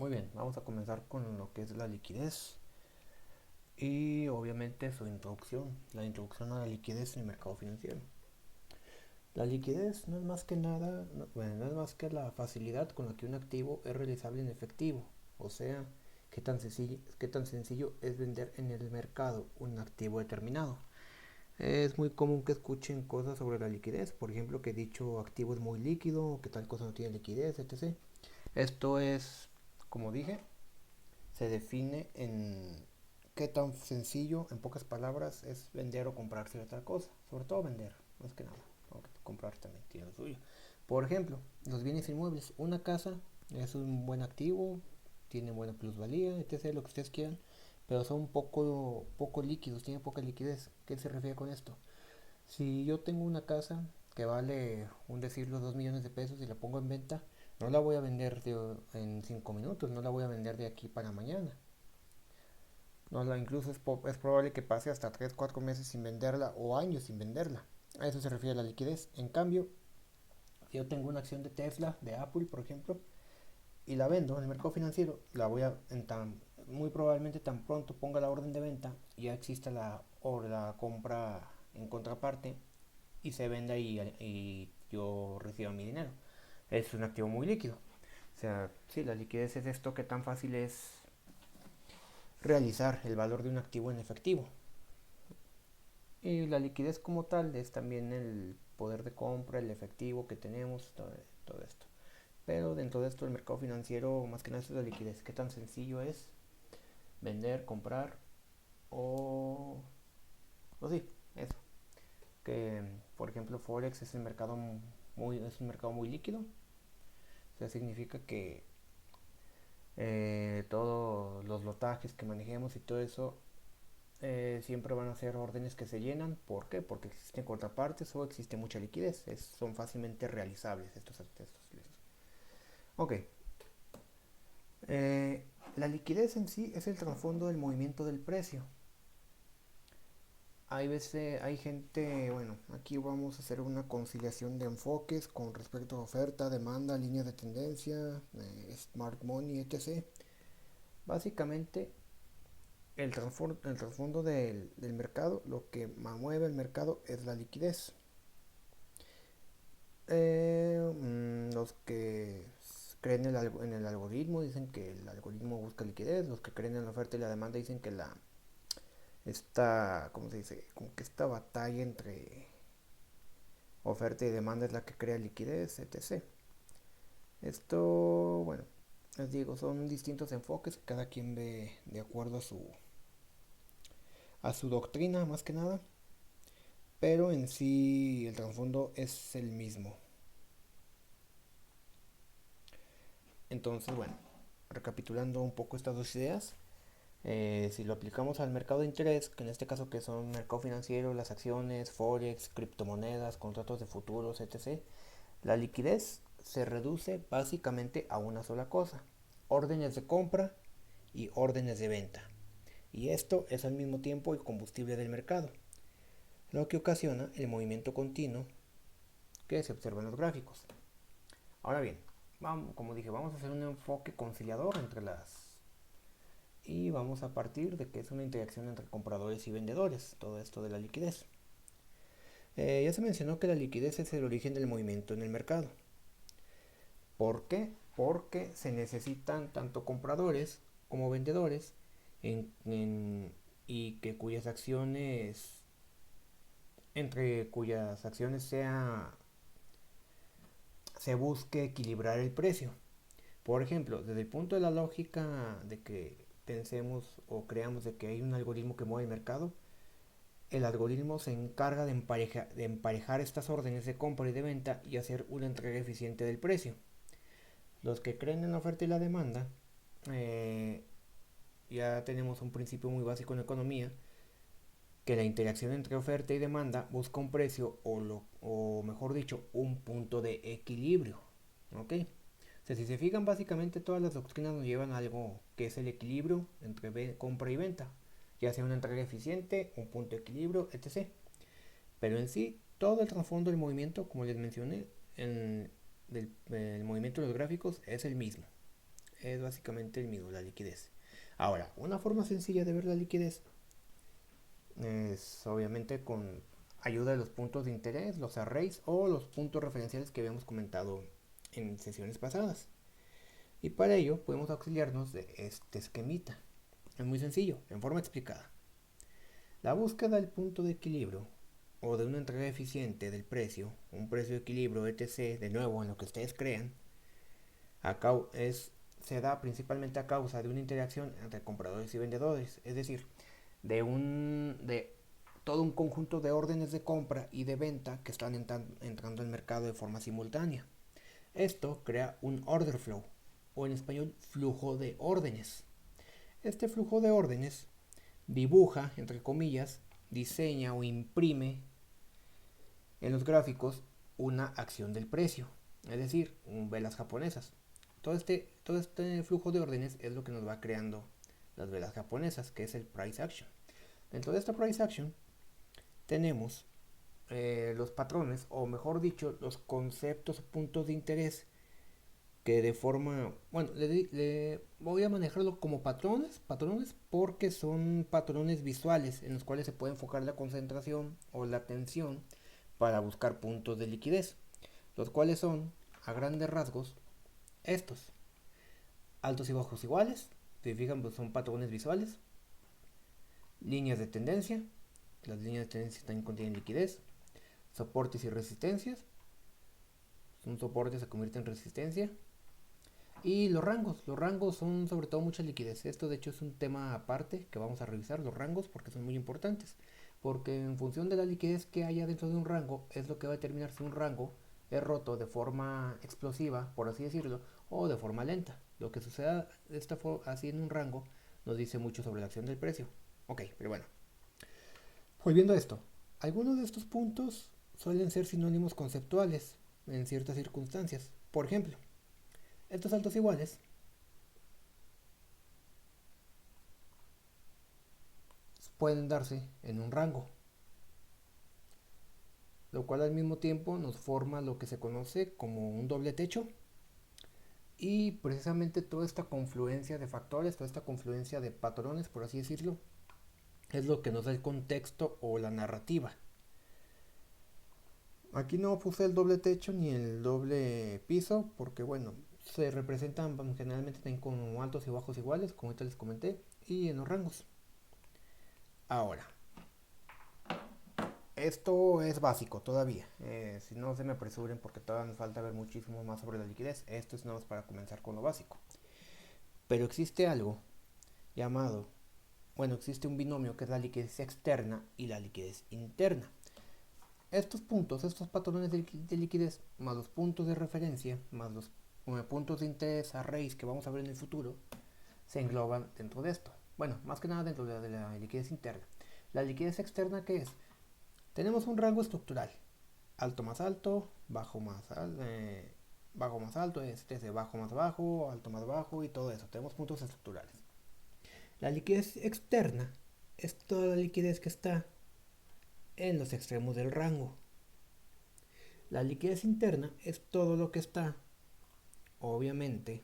Muy bien, vamos a comenzar con lo que es la liquidez y obviamente su introducción, la introducción a la liquidez en el mercado financiero. La liquidez no es más que nada, no es más que la facilidad con la que un activo es realizable en efectivo, o sea, qué tan sencillo es vender en el mercado un activo determinado. Es muy común que escuchen cosas sobre la liquidez, por ejemplo, que dicho activo es muy líquido, o que tal cosa no tiene liquidez, etc. Esto es, como dije, se define en qué tan sencillo, en pocas palabras, es vender o comprar cierta cosa. Sobre todo vender, más que nada. Aunque comprar también tiene lo suyo. Por ejemplo, los bienes inmuebles. Una casa es un buen activo, tiene buena plusvalía, etc., lo que ustedes quieran, pero son poco líquidos, tienen poca liquidez. ¿Qué se refiere con esto? Si yo tengo una casa que vale, un decirlo, 2 millones de pesos y la pongo en venta, no la voy a vender en 5 minutos, no la voy a vender de aquí para mañana. No, incluso es probable que pase hasta 3 4 meses sin venderla o años sin venderla. A eso se refiere la liquidez. En cambio, si yo tengo una acción de Tesla, de Apple, por ejemplo, y la vendo en el mercado financiero, la voy a, muy probablemente tan pronto ponga la orden de venta, ya exista la compra en contraparte y se venda y yo reciba mi dinero. Es un activo muy líquido. O sea, sí, la liquidez es esto que tan fácil es realizar el valor de un activo en efectivo. Y la liquidez como tal es también el poder de compra, el efectivo que tenemos, todo esto. Pero dentro de esto el mercado financiero más que nada es la liquidez. ¿Qué tan sencillo es vender, comprar o sí, eso? Que por ejemplo Forex es es un mercado muy líquido. O sea, significa que todos los lotajes que manejemos y todo eso siempre van a ser órdenes que se llenan. ¿Por qué? Porque existen contrapartes o existe mucha liquidez. Son fácilmente realizables estos textos. Ok. Eh, la liquidez en sí es el trasfondo del movimiento del precio. Hay veces, hay gente, bueno, aquí vamos a hacer una conciliación de enfoques con respecto a oferta, demanda, líneas de tendencia, smart money, etc. Básicamente, el trasfondo del mercado, lo que mueve el mercado es la liquidez. Los que creen en el algoritmo dicen que el algoritmo busca liquidez. Los que creen en la oferta y la demanda dicen que ¿cómo se dice? Como que esta batalla entre oferta y demanda es la que crea liquidez, etc. Esto, bueno, les digo, son distintos enfoques que cada quien ve de acuerdo a su doctrina, más que nada. Pero en sí el trasfondo es el mismo. Entonces, bueno, recapitulando un poco estas dos ideas, si lo aplicamos al mercado de interés, que en este caso que son mercado financiero, las acciones, forex, criptomonedas, contratos de futuros, etc., la liquidez se reduce básicamente a una sola cosa: órdenes de compra y órdenes de venta. Y esto es al mismo tiempo el combustible del mercado, lo que ocasiona el movimiento continuo que se observa en los gráficos. Ahora bien, como dije, vamos a hacer un enfoque conciliador entre y vamos a partir de que es una interacción entre compradores y vendedores, todo esto de la liquidez. Ya se mencionó que la liquidez es el origen del movimiento en el mercado. ¿Por qué? Porque se necesitan tanto compradores como vendedores y que entre cuyas acciones se busque equilibrar el precio. Por ejemplo, desde el punto de la lógica de que pensemos o creamos de que hay un algoritmo que mueve el mercado, el algoritmo se encarga de emparejar estas órdenes de compra y de venta y hacer una entrega eficiente del precio. Los que creen en la oferta y la demanda, eh, ya tenemos un principio muy básico en economía, que la interacción entre oferta y demanda busca un precio o mejor dicho, un punto de equilibrio. ¿Ok? O sea, si se fijan, básicamente todas las doctrinas nos llevan a algo que es el equilibrio entre compra y venta, ya sea una entrega eficiente, un punto de equilibrio, etc. Pero en sí, todo el trasfondo del movimiento, como les mencioné, el movimiento de los gráficos es el mismo. es básicamente el mismo, la liquidez. Ahora, una forma sencilla de ver la liquidez es obviamente con ayuda de los puntos de interés, los arrays o los puntos referenciales que habíamos comentado en sesiones pasadas. Y para ello podemos auxiliarnos de este esquemita. Es muy sencillo, en forma explicada. La búsqueda del punto de equilibrio o de una entrega eficiente del precio, un precio de equilibrio, etc., de nuevo en lo que ustedes crean, se da principalmente a causa de una interacción entre compradores y vendedores, es decir, de todo un conjunto de órdenes de compra y de venta que están entrando al mercado de forma simultánea. Esto crea un order flow, o en español flujo de órdenes. Este flujo de órdenes dibuja, entre comillas, diseña o imprime en los gráficos una acción del precio, es decir, velas japonesas. Todo este flujo de órdenes es lo que nos va creando las velas japonesas, que es el price action. Dentro de esta price action tenemos los patrones, o mejor dicho, los conceptos, puntos de interés que de forma, bueno, le voy a manejarlo como patrones porque son patrones visuales en los cuales se puede enfocar la concentración o la atención para buscar puntos de liquidez, los cuales son, a grandes rasgos, estos: altos y bajos iguales, si se fijan, pues son patrones visuales; líneas de tendencia, las líneas de tendencia también contienen liquidez; soportes y resistencias, un soporte se convierte en resistencia; y los rangos son sobre todo mucha liquidez. Esto de hecho es un tema aparte que vamos a revisar, los rangos, porque son muy importantes, porque en función de la liquidez que haya dentro de un rango es lo que va a determinar si un rango es roto de forma explosiva, por así decirlo, o de forma lenta. Lo que suceda así en un rango nos dice mucho sobre la acción del precio. Ok, pero bueno, volviendo a esto, algunos de estos puntos suelen ser sinónimos conceptuales en ciertas circunstancias. Por ejemplo, estos altos iguales pueden darse en un rango, lo cual al mismo tiempo nos forma lo que se conoce como un doble techo. Y precisamente toda esta confluencia de factores, toda esta confluencia de patrones, por así decirlo, es lo que nos da el contexto o la narrativa. Aquí no puse el doble techo ni el doble piso porque, bueno, se representan generalmente también como altos y bajos iguales, como ahorita les comenté, y en los rangos. Ahora, esto es básico todavía. Si no se me apresuren porque todavía nos falta ver muchísimo más sobre la liquidez. Esto es nada más para comenzar con lo básico. Pero existe algo llamado, bueno, existe un binomio que es la liquidez externa y la liquidez interna. Estos puntos, estos patrones de liquidez, más los puntos de referencia, más los puntos de interés, arrays que vamos a ver en el futuro, se engloban dentro de esto. Bueno, más que nada dentro de la liquidez interna. La liquidez externa, ¿qué es? Tenemos un rango estructural: alto más alto, bajo más alto, desde bajo más bajo y todo eso. Tenemos puntos estructurales. La liquidez externa es toda la liquidez que está en los extremos del rango. La liquidez interna es todo lo que está, obviamente,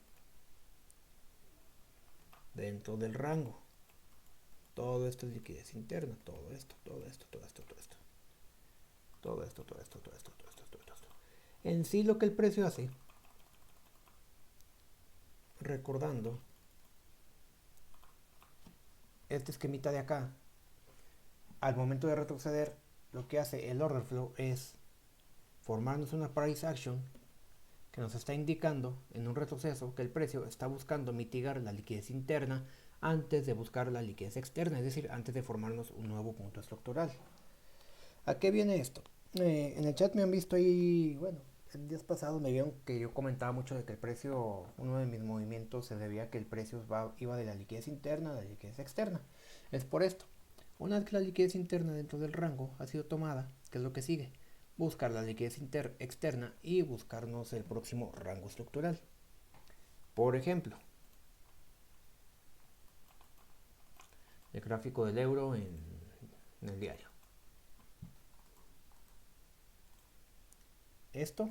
dentro del rango. Todo esto es liquidez interna, todo esto. En sí, lo que el precio hace, recordando este esquemita de acá, al momento de retroceder, lo que hace el order flow es formarnos una price action que nos está indicando en un retroceso que el precio está buscando mitigar la liquidez interna antes de buscar la liquidez externa, es decir, antes de formarnos un nuevo punto estructural. ¿A qué viene esto? En el chat me han visto ahí, bueno, en días pasados me vieron que yo comentaba mucho de que el precio, uno de mis movimientos se debía a que el precio iba de la liquidez interna a la liquidez externa. Es por esto. Una vez que la liquidez interna dentro del rango ha sido tomada, ¿qué es lo que sigue? Buscar la liquidez externa y buscarnos el próximo rango estructural. Por ejemplo, el gráfico del euro en el diario. Esto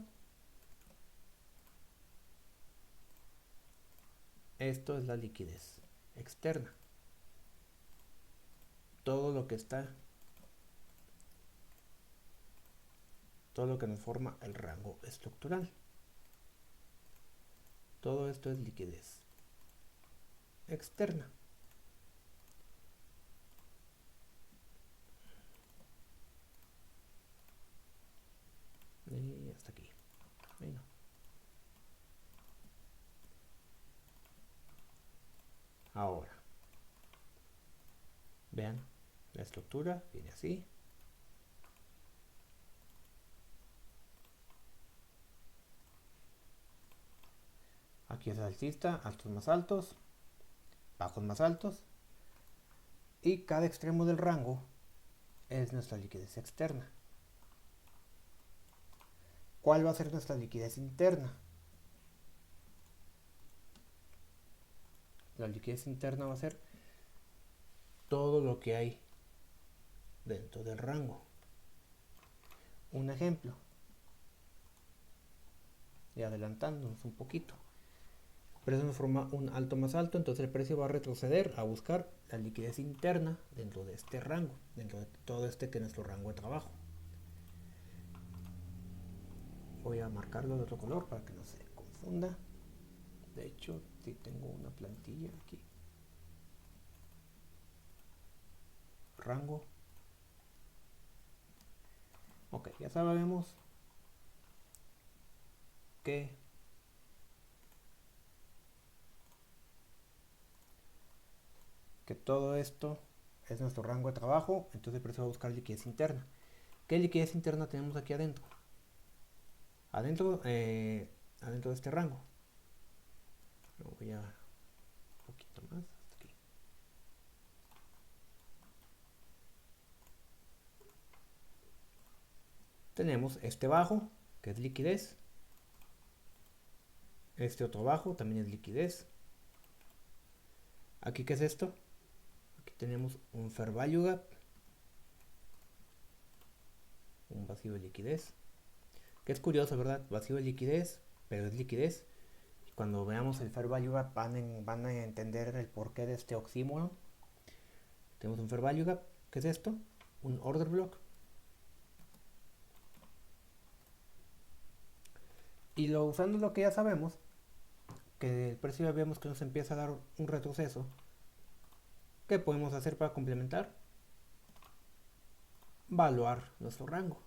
Esto es la liquidez externa. Todo lo que nos forma el rango estructural. Todo esto es liquidez externa. Y hasta aquí. Ahí no. Ahora, vean, la estructura viene así. Aquí es alcista, altos más altos, bajos más altos. Y cada extremo del rango es nuestra liquidez externa. ¿Cuál va a ser nuestra liquidez interna? La liquidez interna va a ser todo lo que hay dentro del rango. Un ejemplo, y adelantándonos un poquito. El precio nos forma un alto más alto, entonces el precio va a retroceder a buscar la liquidez interna dentro de este rango, dentro de todo este que es nuestro rango de trabajo. Voy a marcarlo de otro color para que no se confunda. De hecho, sí tengo una plantilla aquí. Rango. Ok, ya sabemos que todo esto es nuestro rango de trabajo, entonces el precio va a buscar liquidez interna. ¿Qué liquidez interna tenemos aquí adentro? Adentro de este rango. Lo voy a un poquito más hasta aquí. Tenemos este bajo, que es liquidez. Este otro bajo también es liquidez. Aquí, ¿qué es esto? Aquí tenemos un fair value gap, un vacío de liquidez. Que es curioso, ¿verdad? Vacío de liquidez, pero es liquidez. Y cuando veamos el fair value gap van a entender el porqué de este oxímoron. Tenemos un fair value gap. ¿Qué es esto? Un order block. Y usando lo que ya sabemos, que el precio ya vemos que nos empieza a dar un retroceso, ¿qué podemos hacer para complementar? Evaluar nuestro rango.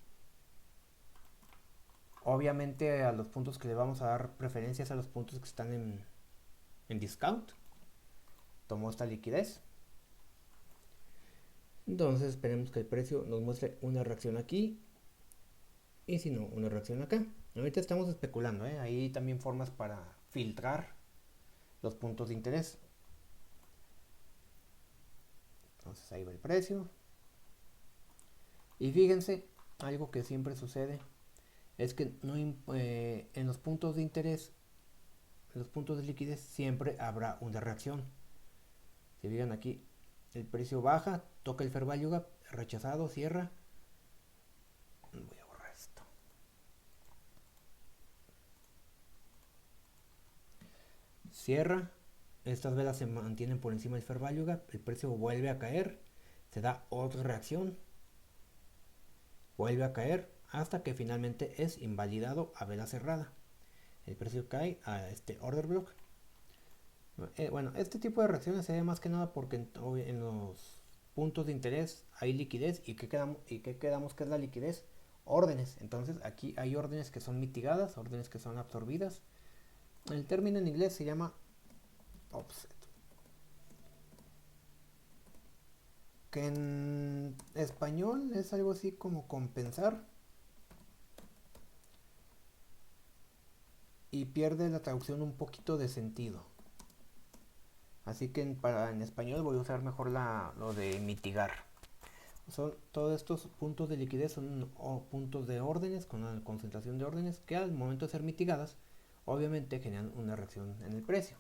Obviamente a los puntos que le vamos a dar preferencias a los puntos que están en discount. Tomó esta liquidez. Entonces esperemos que el precio nos muestre una reacción aquí y si no, una reacción acá. Ahorita estamos especulando, ¿eh? Hay también formas para filtrar los puntos de interés. Entonces ahí va el precio. Y fíjense, algo que siempre sucede es que en los puntos de interés, en los puntos de liquidez, siempre habrá una reacción. Si fijan aquí, el precio baja, toca el fair value gap, rechazado, cierra. Voy a borrar esto. Cierra, estas velas se mantienen por encima del fair value gap, el precio vuelve a caer, se da otra reacción, vuelve a caer hasta que finalmente es invalidado a vela cerrada. El precio cae a este order block. Bueno, este tipo de reacciones se ve más que nada porque en los puntos de interés hay liquidez. ¿Y qué quedamos que es la liquidez? Órdenes. Entonces aquí hay órdenes que son mitigadas, órdenes que son absorbidas. El término en inglés se llama offset, que en español es algo así como compensar, y pierde la traducción un poquito de sentido. Así que en español voy a usar mejor lo de mitigar. Todos estos puntos de liquidez son puntos de órdenes, con una concentración de órdenes que al momento de ser mitigadas, obviamente generan una reacción en el precio.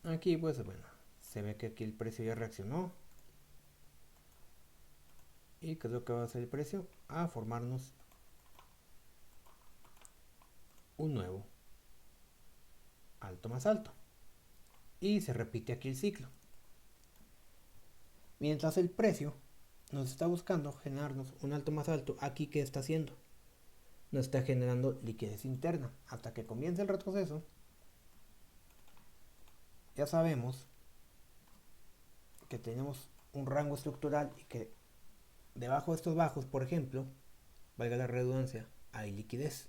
Aquí pues bueno, se ve que aquí el precio ya reaccionó. ¿Y qué es lo que va a hacer el precio? A formarnos un nuevo alto más alto. Y se repite aquí el ciclo. Mientras el precio nos está buscando generarnos un alto más alto, aquí ¿qué está haciendo? Nos está generando liquidez interna. Hasta que comience el retroceso, ya sabemos que tenemos un rango estructural y que debajo de estos bajos, por ejemplo, valga la redundancia, hay liquidez.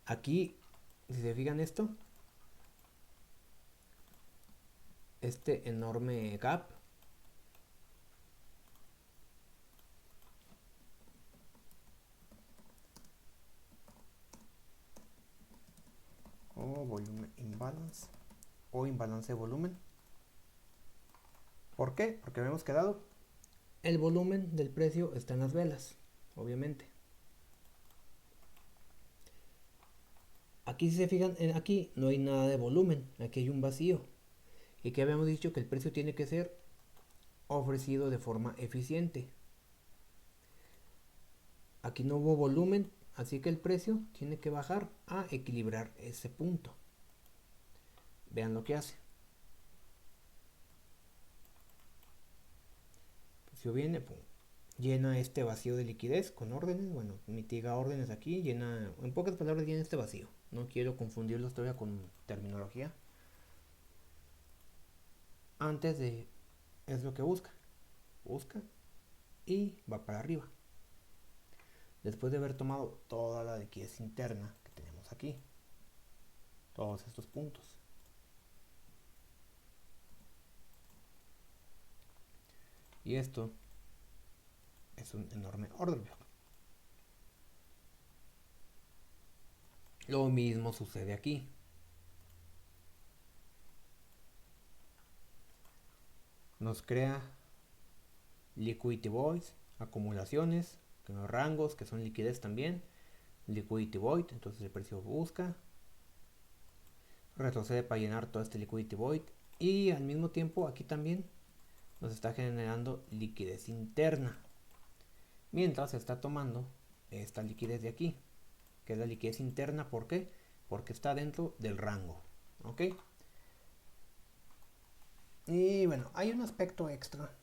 Aquí, si se fijan esto, este enorme gap o volumen imbalance o imbalance de volumen. ¿Por qué? Porque habíamos quedado, el volumen del precio está en las velas, obviamente. Aquí si se fijan, aquí no hay nada de volumen, aquí hay un vacío. Y que habíamos dicho que el precio tiene que ser ofrecido de forma eficiente. Aquí no hubo volumen, así que el precio tiene que bajar a equilibrar ese punto. Vean lo que hace. El precio viene, pum, llena este vacío de liquidez con órdenes, bueno, mitiga órdenes aquí, llena, en pocas palabras llena este vacío. No quiero confundirlos todavía con terminología. Antes de, es lo que busca y va para arriba. Después de haber tomado toda la liquidez interna que tenemos aquí, todos estos puntos. Y esto es un enorme order block. Lo mismo sucede aquí. Nos crea liquidity voids, acumulaciones, rangos que son liquidez también, liquidity void, entonces el precio busca, retrocede para llenar todo este liquidity void y al mismo tiempo aquí también nos está generando liquidez interna, mientras se está tomando esta liquidez de aquí, que es la liquidez interna. ¿Por qué? Porque está dentro del rango, ¿ok? Y bueno, hay un aspecto extra,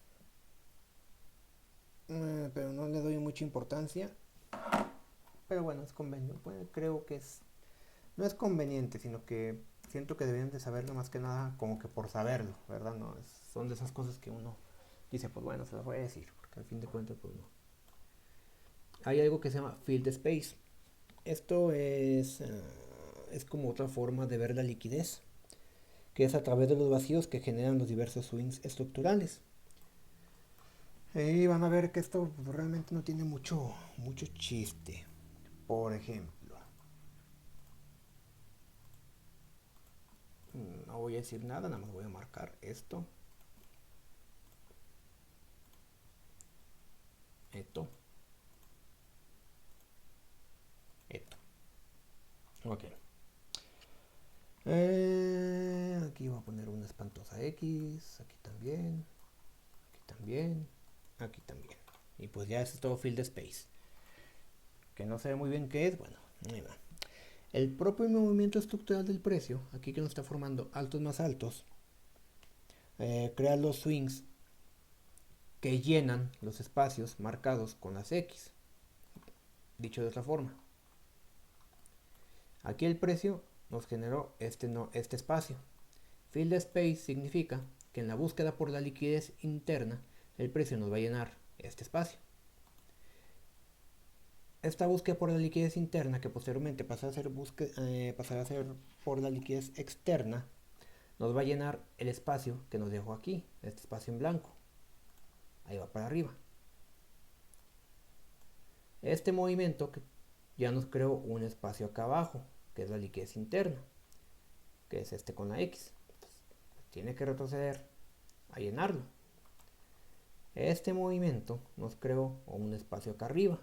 pero no le doy mucha importancia. Pero bueno, es conveniente. Bueno, creo que no es conveniente, sino que siento que deberían de saberlo más que nada como que por saberlo, ¿verdad? No, son de esas cosas que uno dice, pues bueno, se las voy a decir, porque al fin de cuentas, pues no. Hay algo que se llama field space. Esto es como otra forma de ver la liquidez, que es a través de los vacíos que generan los diversos swings estructurales. Y van a ver que esto realmente no tiene mucho chiste. Por ejemplo, no voy a decir nada, nada más voy a marcar esto, esto, esto. Ok. Aquí voy a poner una espantosa X, aquí también, aquí también, aquí también. Y pues ya es todo field space. Que no sé muy bien qué es, bueno, ahí va. El propio movimiento estructural del precio, aquí que nos está formando altos más altos, crea los swings que llenan los espacios marcados con las X. Dicho de otra forma, aquí el precio nos generó este espacio. Field space significa que en la búsqueda por la liquidez interna, el precio nos va a llenar este espacio. Esta búsqueda por la liquidez interna, que posteriormente pasará a ser por la liquidez externa, nos va a llenar el espacio que nos dejó aquí, este espacio en blanco. Ahí va para arriba. Este movimiento ya nos creó un espacio acá abajo, que es la liquidez interna, que es este con la X. Entonces, tiene que retroceder a llenarlo. Este movimiento nos creó un espacio acá arriba,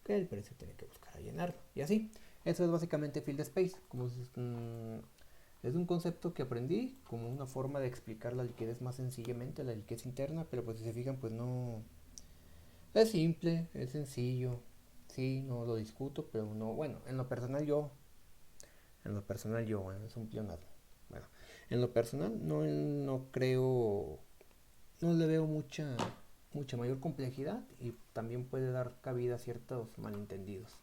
que el precio tiene que buscar a llenarlo. Y así. Eso es básicamente field space. Es un concepto que aprendí como una forma de explicar la liquidez más sencillamente, la liquidez interna, pero pues si se fijan, pues no. Es simple, es sencillo. sí, no lo discuto, pero no, bueno, bueno, es un pleonasmo. Bueno, en lo personal no creo, no le veo mucha mayor complejidad y también puede dar cabida a ciertos malentendidos.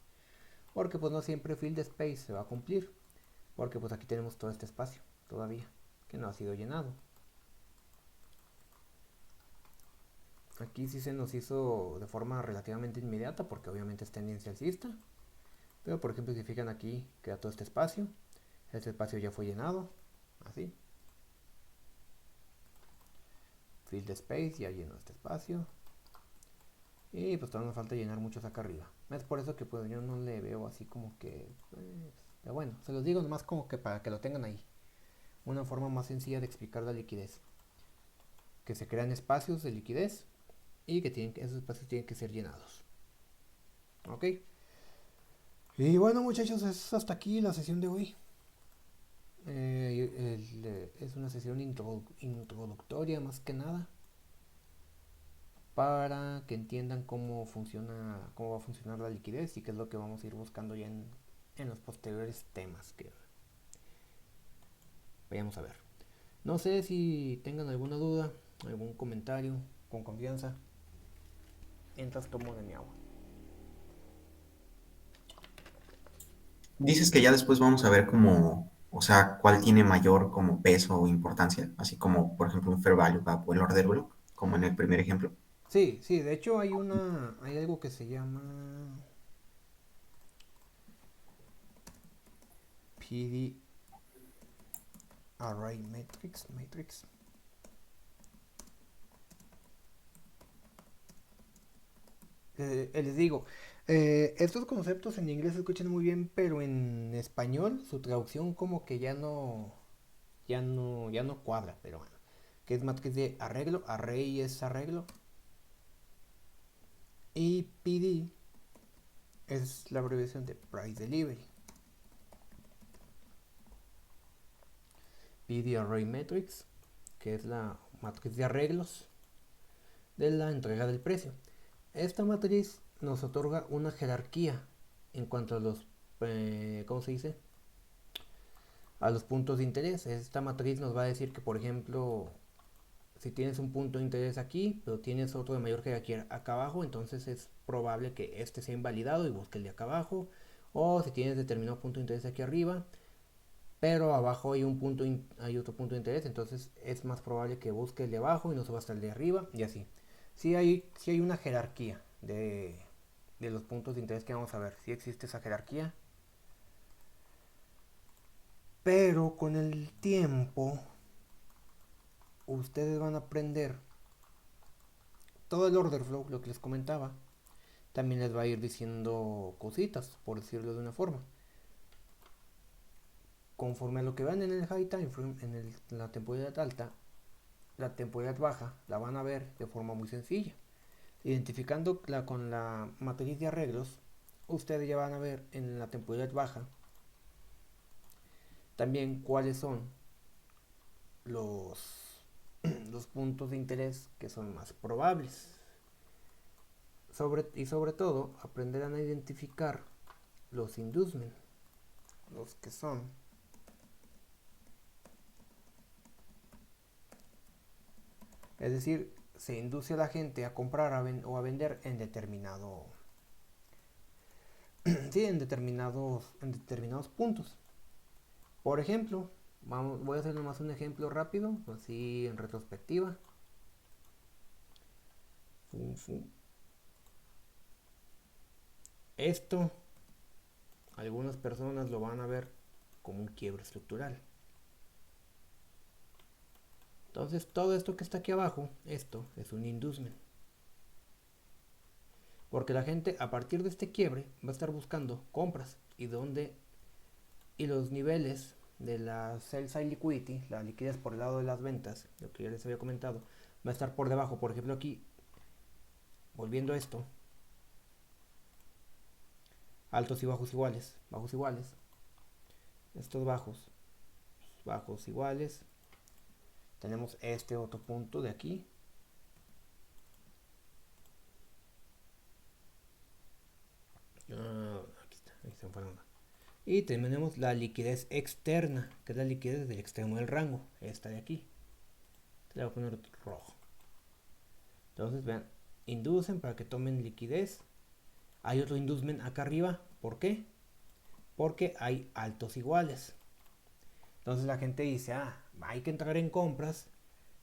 Porque pues no siempre field space se va a cumplir, porque pues aquí tenemos todo este espacio todavía que no ha sido llenado. Aquí sí se nos hizo de forma relativamente inmediata porque obviamente es tendencia alcista. Pero por ejemplo si fijan aquí queda todo este espacio ya fue llenado, así. Field space ya llenó este espacio. Y pues todavía nos falta llenar muchos acá arriba. Es por eso que pues yo no le veo así como que... Pues, pero bueno, se los digo nomás como que para que lo tengan ahí. Una forma más sencilla de explicar la liquidez. Que se crean espacios de liquidez y que esos espacios tienen que ser llenados. ¿Ok? Y bueno muchachos, es hasta aquí la sesión de hoy. Es una sesión introductoria más que nada para que entiendan cómo va a funcionar la liquidez y qué es lo que vamos a ir buscando ya en los posteriores temas que vayamos a ver. No sé si tengan alguna duda, algún comentario, con confianza. Mientras tomo de mi agua. Dices que ya después vamos a ver cómo, o sea, cuál tiene mayor como peso o importancia, así como, por ejemplo, un fair value gap o el order block, como en el primer ejemplo. Sí, sí, de hecho hay algo que se llama PD Array Matrix. Les digo, estos conceptos en inglés se escuchan muy bien, pero en español su traducción como que ya no cuadra, pero bueno, que es matriz de arreglo, array es arreglo y PD es la abreviación de Price Delivery. PD Array Matrix, que es la matriz de arreglos de la entrega del precio. Esta matriz nos otorga una jerarquía en cuanto a ¿cómo se dice? A los puntos de interés. Esta matriz nos va a decir que, por ejemplo, si tienes un punto de interés aquí, pero tienes otro de mayor jerarquía acá abajo, entonces es probable que este sea invalidado y busque el de acá abajo. O si tienes determinado punto de interés aquí arriba, pero abajo hay otro punto de interés, entonces es más probable que busque el de abajo y no suba hasta el de arriba y así. Sí hay una jerarquía de los puntos de interés que vamos a ver. Sí existe esa jerarquía, pero con el tiempo ustedes van a aprender todo el order flow, lo que les comentaba. También les va a ir diciendo cositas, por decirlo de una forma. Conforme a lo que vean en el high time frame, la temporalidad alta, la temporalidad baja la van a ver de forma muy sencilla. Identificándola con la matriz de arreglos, ustedes ya van a ver en la temporalidad baja también cuáles son los, los puntos de interés que son más probables. Y sobre todo, aprenderán a identificar los inducements, los que son, es decir, se induce a la gente a comprar o a vender en determinado sí, en determinados puntos. Por ejemplo, voy a hacer nomás un ejemplo rápido, así en retrospectiva. Esto, algunas personas lo van a ver como un quiebre estructural. Entonces, todo esto que está aquí abajo, esto es un inducement. Porque la gente a partir de este quiebre va a estar buscando compras y los niveles de la sell side liquidity, la liquidez por el lado de las ventas, lo que ya les había comentado, va a estar por debajo. Por ejemplo, aquí, volviendo a esto, altos y bajos iguales, estos bajos iguales, tenemos este otro punto de aquí, Ahí se me fue nada. Y tenemos la liquidez externa, que es la liquidez del extremo del rango, esta de aquí. Le voy a poner rojo. Entonces vean, inducen para que tomen liquidez. Hay otro inducement acá arriba. ¿Por qué? Porque hay altos iguales. Entonces la gente dice, hay que entrar en compras.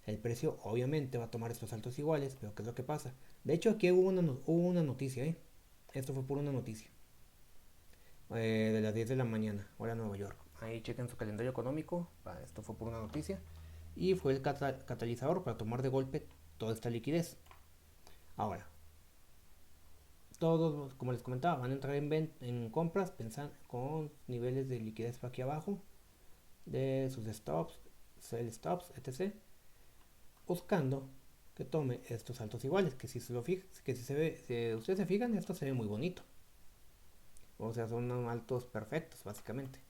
El precio obviamente va a tomar estos altos iguales, pero ¿qué es lo que pasa? De hecho aquí hubo una noticia, Esto fue por una noticia. De las 10 de la mañana, hora Nueva York. Ahí chequen su calendario económico. Esto fue por una noticia. Y fue el catalizador para tomar de golpe toda esta liquidez. Ahora, todos, como les comentaba, van a entrar en compras pensando con niveles de liquidez para aquí abajo, de sus stops, sell stops, etc. Buscando que tome estos altos iguales, que si se lo fijan, que si se ve, si ustedes se fijan, esto se ve muy bonito. O sea, son altos perfectos, básicamente.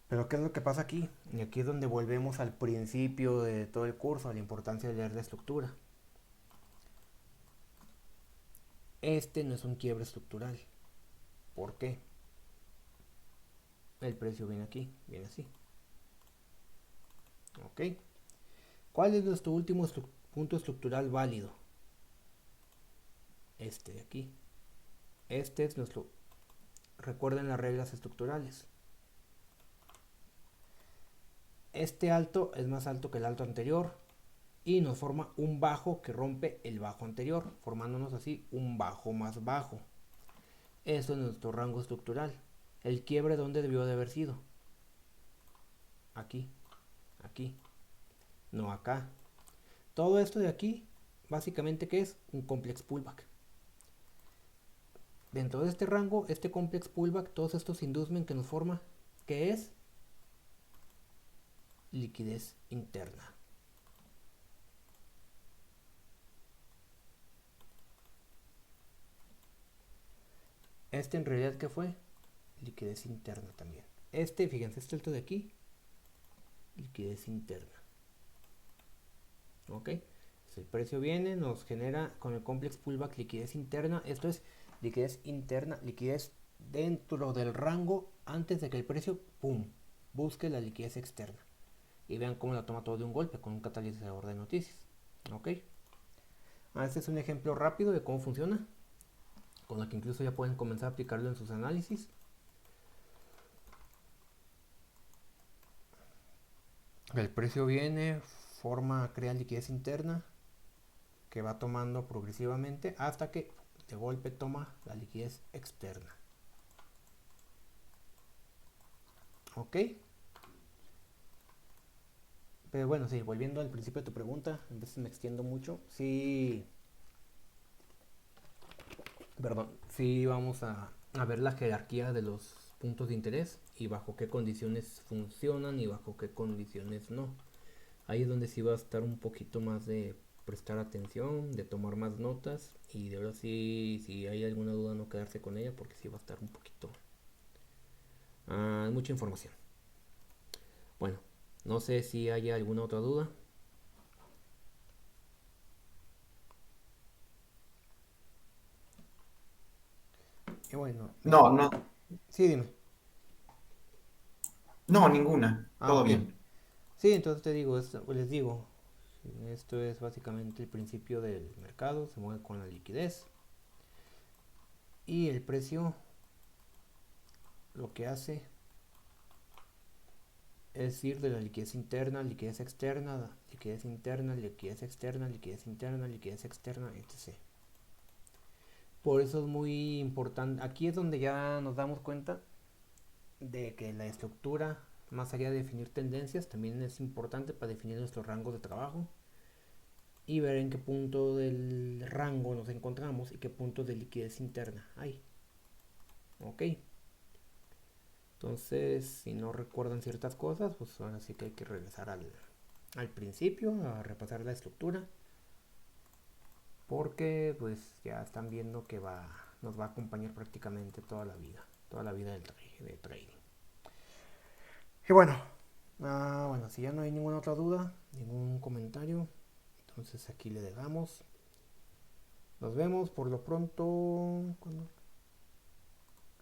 Pero ¿qué es lo que pasa aquí? Y aquí es donde volvemos al principio de todo el curso, a la importancia de leer la estructura. Este no es un quiebre estructural. ¿Por qué? El precio viene aquí, viene así. ¿Ok? ¿Cuál es nuestro último punto estructural válido? Este de aquí. Este es nuestro... Recuerden las reglas estructurales. Este alto es más alto que el alto anterior y nos forma un bajo que rompe el bajo anterior, formándonos así un bajo más bajo. Eso es nuestro rango estructural. El quiebre, ¿dónde debió de haber sido? Aquí, aquí, no acá. Todo esto de aquí, básicamente, ¿qué es? Un complex pullback. Dentro de este rango, este complex pullback, todos estos inducement que nos forma, ¿qué es? Liquidez interna. Este en realidad, ¿qué fue? Liquidez interna también. Este, fíjense, este alto de aquí, liquidez interna. ¿Ok? El precio viene, nos genera con el complex pullback liquidez interna. Esto es liquidez interna, liquidez dentro del rango antes de que el precio, ¡pum!, busque la liquidez externa. Y vean cómo la toma todo de un golpe con un catalizador de noticias. ¿Ok? Este es un ejemplo rápido de cómo funciona, con la que incluso ya pueden comenzar a aplicarlo en sus análisis. El precio viene, crea liquidez interna que va tomando progresivamente hasta que de golpe toma la liquidez externa. ¿Ok? Pero bueno, sí, volviendo al principio de tu pregunta, a veces me extiendo mucho. Sí, perdón, sí vamos a ver la jerarquía de los puntos de interés y bajo qué condiciones funcionan y bajo qué condiciones no. Ahí es donde sí va a estar un poquito más de prestar atención, de tomar más notas y de ahora sí, si hay alguna duda no quedarse con ella porque sí va a estar un poquito... mucha información. Bueno, no sé si hay alguna otra duda. Y bueno, mira, No, no, sí, dime. no, ninguna. Todo Ok. bien. Sí, entonces te digo, les digo, esto es básicamente el principio del mercado, se mueve con la liquidez y el precio lo que hace es ir de la liquidez interna, liquidez externa, liquidez interna, liquidez externa, liquidez interna, liquidez externa, etc. Por eso es muy importante, aquí es donde ya nos damos cuenta de que la estructura, más allá de definir tendencias, también es importante para definir nuestro rango de trabajo y ver en qué punto del rango nos encontramos y qué punto de liquidez interna hay. Ok. Entonces, si no recuerdan ciertas cosas, pues ahora sí que hay que regresar al principio, a repasar la estructura. Porque pues ya están viendo que nos va a acompañar prácticamente toda la vida de trading. Y bueno, bueno, si ya no hay ninguna otra duda, ningún comentario, entonces aquí le dejamos. Nos vemos por lo pronto.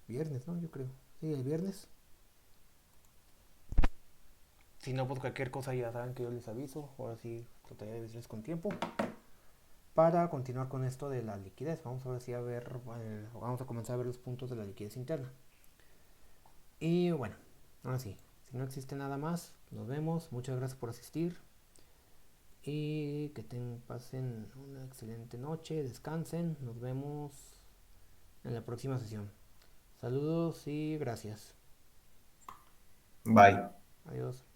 viernes, ¿no? Yo creo. Sí, el viernes. Si no, pues cualquier cosa ya saben que yo les aviso. Ahora sí, trataré de decirles con tiempo. Para continuar con esto de la liquidez, vamos ahora sí a ver, vamos a comenzar a ver los puntos de la liquidez interna. Y bueno, ahora sí, si no existe nada más, nos vemos. Muchas gracias por asistir. Y que pasen una excelente noche, descansen. Nos vemos en la próxima sesión. Saludos y gracias. Bye. Adiós.